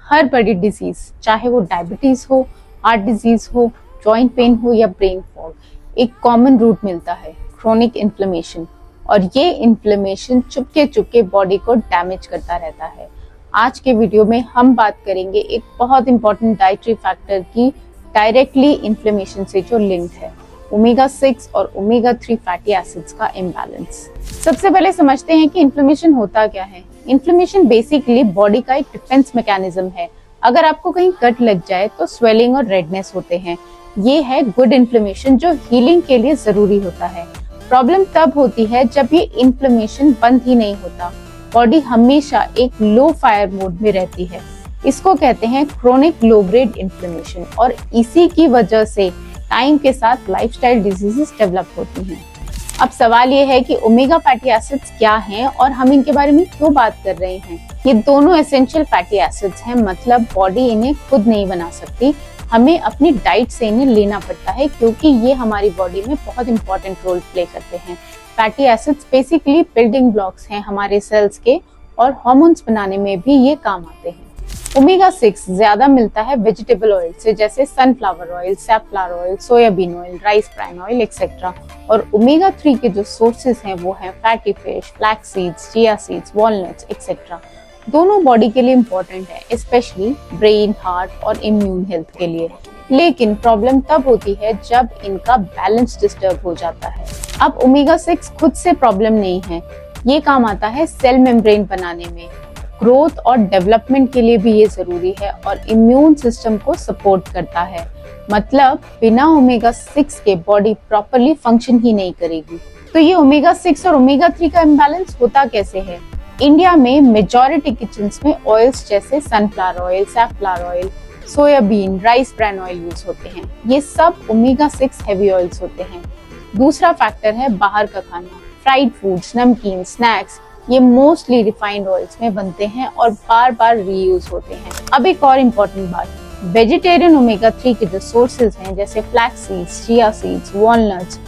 हर बड़ी डिजीज, चाहे वो डायबिटीज हो, हार्ट डिजीज हो, जॉइंट पेन हो या ब्रेन फॉग, एक कॉमन रूट मिलता है, क्रोनिक इन्फ्लेमेशन। और ये इन्फ्लेमेशन चुपके चुपके बॉडी को डैमेज करता रहता है। आज के वीडियो में हम बात करेंगे एक बहुत इंपॉर्टेंट डाइटरी फैक्टर की डायरेक्टली इन्फ्लेमेशन से जो लिंक्ड है, ओमेगा 6 और ओमेगा 3 फैटी एसिड्स का इम्बैलेंस। सबसे पहले समझते हैं कि इन्फ्लेमेशन होता क्या है। इन्फ्लेमेशन बेसिकली बॉडी का एक डिफेंस मैकेनिज्म है। अगर आपको कहीं कट लग जाए तो स्वेलिंग और रेडनेस होते हैं। ये है गुड इन्फ्लेमेशन जो हीलिंग के लिए जरूरी होता है। प्रॉब्लम तब होती है जब ये इन्फ्लेमेशन बंद ही नहीं होता, बॉडी हमेशा एक लो फायर मोड में रहती है। इसको कहते हैं क्रोनिक लो ग्रेड इन्फ्लेमेशन और इसी की वजह से टाइम के साथ लाइफस्टाइल डिजीजेस डेवलप होती हैं। अब सवाल ये है कि ओमेगा फैटी एसिड्स क्या हैं और हम इनके बारे में क्यों बात कर रहे हैं। ये दोनों एसेंशियल फैटी एसिड्स हैं, मतलब बॉडी इन्हें खुद नहीं बना सकती, हमें अपनी डाइट से इन्हें लेना पड़ता है क्योंकि ये हमारी बॉडी में बहुत इंपॉर्टेंट रोल प्ले करते हैं। Fatty acids basically building blocks हैं हमारे सेल्स के और हार्मोन्स बनाने में भी ये काम आते हैं। ओमेगा 6 ज्यादा मिलता है वेजिटेबल ऑयल से, जैसे sunflower oil, safflower oil, soyabean oil, rice bran oil etcetera. और ओमेगा 3 के जो सोर्सेज हैं वो हैं fatty fish, flax seeds, chia seeds, walnuts etcetera. दोनों बॉडी के लिए इम्पोर्टेंट है, स्पेशली ब्रेन, हार्ट और इम्यून हेल्थ के लिए। लेकिन प्रॉब्लम तब होती है जब इनका बैलेंस डिस्टर्ब हो जाता है। अब ओमेगा 6 खुद से प्रॉब्लम नहीं है, ये काम आता है सेल मेम्ब्रेन बनाने में, ग्रोथ और डेवलपमेंट के लिए भी ये जरूरी है और इम्यून सिस्टम को सपोर्ट करता है। मतलब बिना ओमेगा 6 के बॉडी प्रॉपरली फंक्शन ही नहीं करेगी। तो ये ओमेगा 6 और ओमेगा 3 का इम्बैलेंस होता कैसे है? इंडिया में मेजॉरिटी किचन्स में ऑयल्स जैसे sunflower oil, safflower oil, soyabean, rice bran oil use होते हैं। ये सब ओमेगा 6 हेवी ऑयल्स होते हैं। दूसरा फैक्टर है बाहर का खाना, फ्राइड फूड्स, नमकीन, स्नैक्स, ये मोस्टली रिफाइंड ऑयल्स में बनते हैं और बार बार रीयूज होते हैं। अब एक और इम्पोर्टेंट बात, वेजिटेरियन ओमेगा 3 के जो सोर्सेज हैं जैसे flax seeds, chia seeds, walnuts,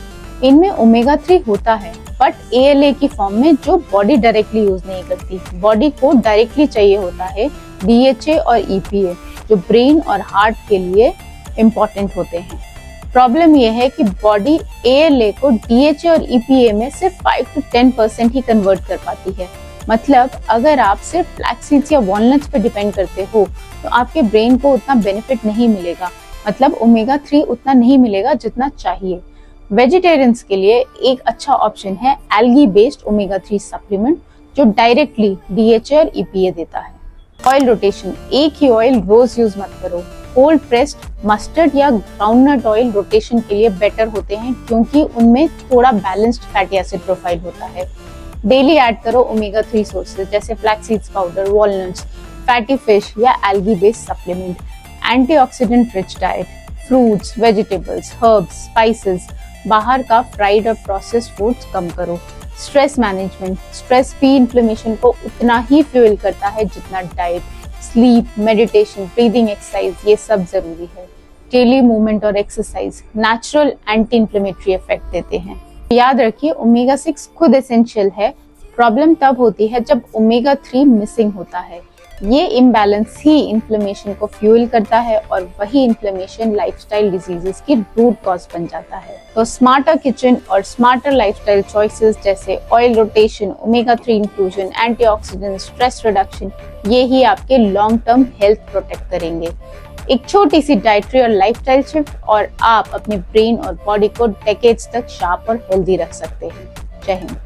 इनमें ओमेगा 3 होता है बट ALA की फॉर्म में, जो बॉडी डायरेक्टली यूज नहीं करती। बॉडी को डायरेक्टली चाहिए होता है DHA और EPA, जो ब्रेन और हार्ट के लिए इम्पोर्टेंट होते हैं। प्रॉब्लम यह है कि बॉडी ALA को DHA और EPA में सिर्फ 5 to 10% ही कन्वर्ट कर पाती है। मतलब अगर आप सिर्फ फ्लैक्स सीड्स या वॉलनट्स पर डिपेंड करते हो तो आपके ब्रेन को उतना बेनिफिट नहीं मिलेगा, मतलब ओमेगा 3 उतना नहीं मिलेगा जितना चाहिए। वेजिटेरियंस के लिए एक अच्छा ऑप्शन है एल्गी बेस्ड ओमेगा 3 सप्लीमेंट, जो डायरेक्टली DHA और EPA देता है। ऑयल रोटेशन, एक ही ऑयल रोज यूज मत करो। कोल्ड प्रेस्ड मस्टर्ड या ग्राउंडनट ऑयल रोटेशन के लिए बेटर होते हैं क्योंकि उनमें थोड़ा बैलेंस्ड फैटी एसिड प्रोफाइल होता है। डेली ऐड करो ओमेगा 3 सोर्सेज जैसे flax seeds powder, walnuts, fatty fish या algae based supplement. Antioxidant rich diet, fruits, vegetables, herbs, spices, बाहर का फ्राइड और प्रोसेस्ड फूड्स कम करो। स्ट्रेस मैनेजमेंट, स्ट्रेस भी इन्फ्लेमेशन को उतना ही फ्यूल करता है जितना diet. Sleep, meditation, breathing exercise, ये सब जरूरी है। डेली मूवमेंट और exercise natural anti inflammatory effect देते हैं। याद रखिए ओमेगा 6 खुद एसेंशियल है, प्रॉब्लम तब होती है जब ओमेगा 3 मिसिंग होता है। ये इम्बैलेंस ही इन्फ्लेमेशन को फ्यूल करता है और वही इन्फ्लेमेशन लाइफस्टाइल डिजीजेस की रूट कॉज बन जाता है। तो स्मार्टर किचन और स्मार्टर लाइफस्टाइल चॉइसेस जैसे oil rotation, omega 3 inclusion, antioxidant, stress reduction, ये ही आपके लॉन्ग टर्म हेल्थ प्रोटेक्ट करेंगे। एक छोटी सी डाइटरी और लाइफस्टाइल शिफ्ट और आप अपने ब्रेन और बॉडी को डेकेड्स तक शार्प और हेल्दी रख सकते हैं। जय हिंद।